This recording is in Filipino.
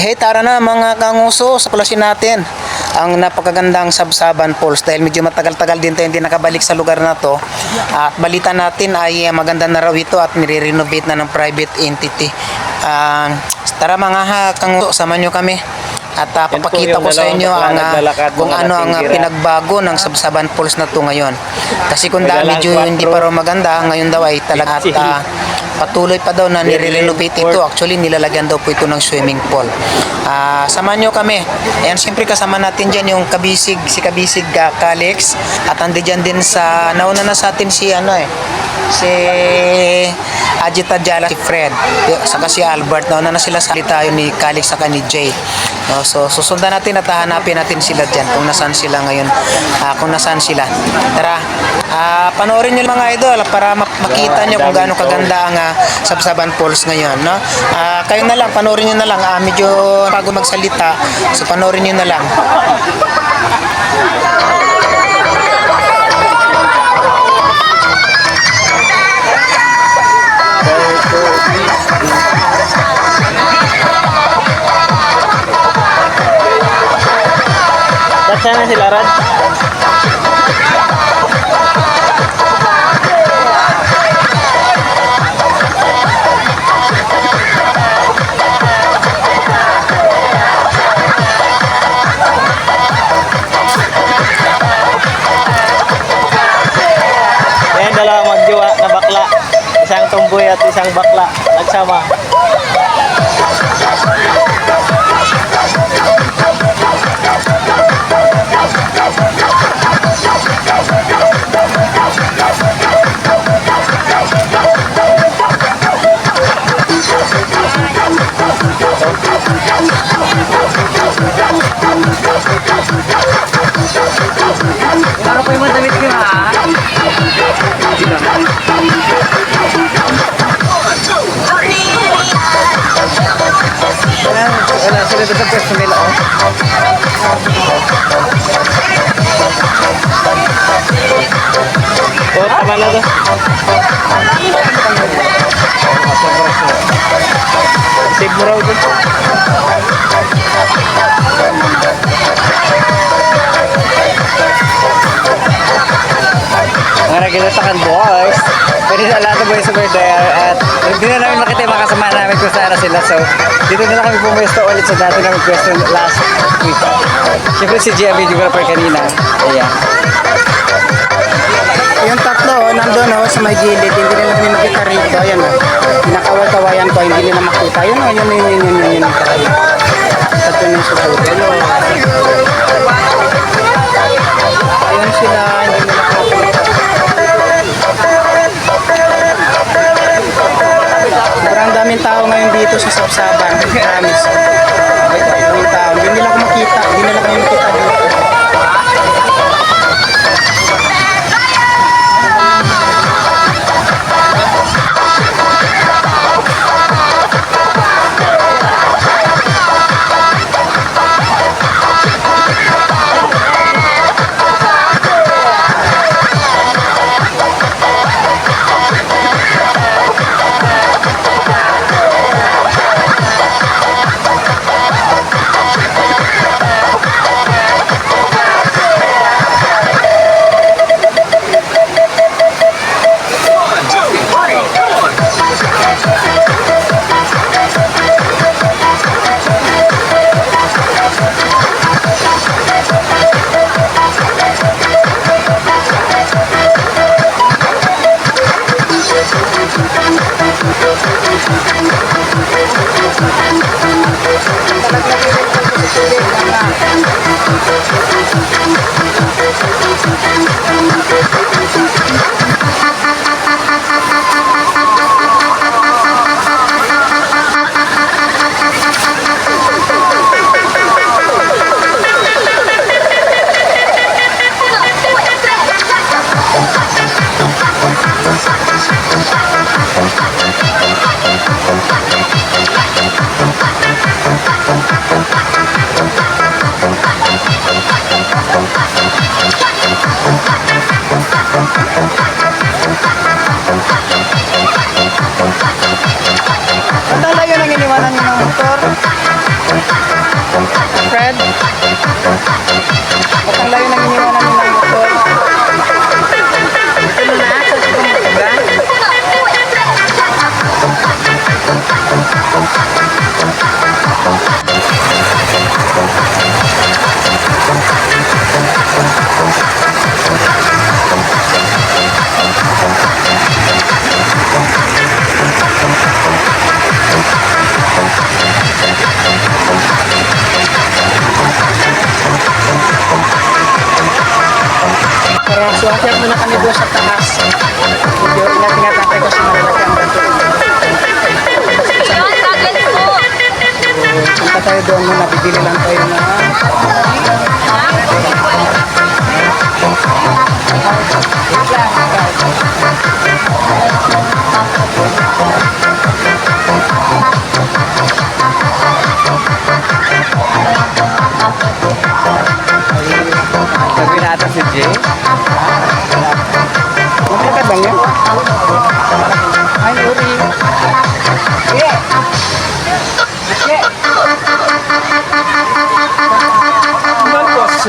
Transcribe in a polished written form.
Hey, tara na mga kanguso, saklasin natin ang napakagandang Sabsaban Falls dahil medyo matagal-tagal din tayo hindi nakabalik sa lugar na to. At balita natin ay maganda na raw ito at nire-renovate na ng private entity. Tara mga kanguso, samahan nyo kami. At papakita ko sa inyo kung ano ang pinagbago ng Sabsaban Falls na to ngayon. Kasi kung medyo hindi pa raw maganda, ngayon daw ay talaga at patuloy pa daw na nire-renovate ito. Actually, nilalagyan daw po ito ng swimming pool. Samahan nyo kami. Ayan, siyempre kasama natin dyan yung si Kabisig Calix. At andi dyan din nauna na sa atin si Ajita Jala, si Fred, saka si Albert. Nauna na sila sa tayo ni Calix saka ni Jay. So susundan natin at hahanapin natin sila dyan kung nasaan sila ngayon, kung nasaan sila. Tara, panoorin nyo mga idol para makita nyo kung gaano kaganda ang Sabsaban Falls ngayon, no? Kayo na lang, panoorin nyo na lang. Medyo bago magsalita, so panoorin nyo na lang. Sana sila Rad. Ayan, dalawang magjowa na bakla. Isang tumboy at isang bakla. Nagsama. Ano po yung madamit nyo ha? Wala sila doon sa pwesto nila oh. Oh, tama na to. Save mo raw doon. Mga nagkilatakan boys. Pwede na lahat ng boys over there. At hindi na namin makita yung mga kasama namin kung saan na sila. So, dito na lang kami pumwesto ulit sa dati namin pwesto last week. Siyempre si Gia videographer kanina. Ayan. Yung tatlo, nandun sa may gilid, hindi nila kami makita rito. Ayan pinakawal-kawayan ko, hindi nila makita. Yun tatlo na yung susunod. Ayun sila, hindi nila makita. Sobrang daming tao ngayon dito sa Sabsaban. Promise. Daming tao. Hindi nila kami makita dito. Fred? At ang layo nang iniwanan nila ng motor. Ito na, sa mga Parang suwakyat muna kami doon sa taas. Medyo ingat-ingat natin kasi malalaki ang ganito. Punta tayo doon muna, bibili lang tayo na Sabi natin si Jay. magkakad lang yan. Ay, uri. Yeah. Yeah. Bagos,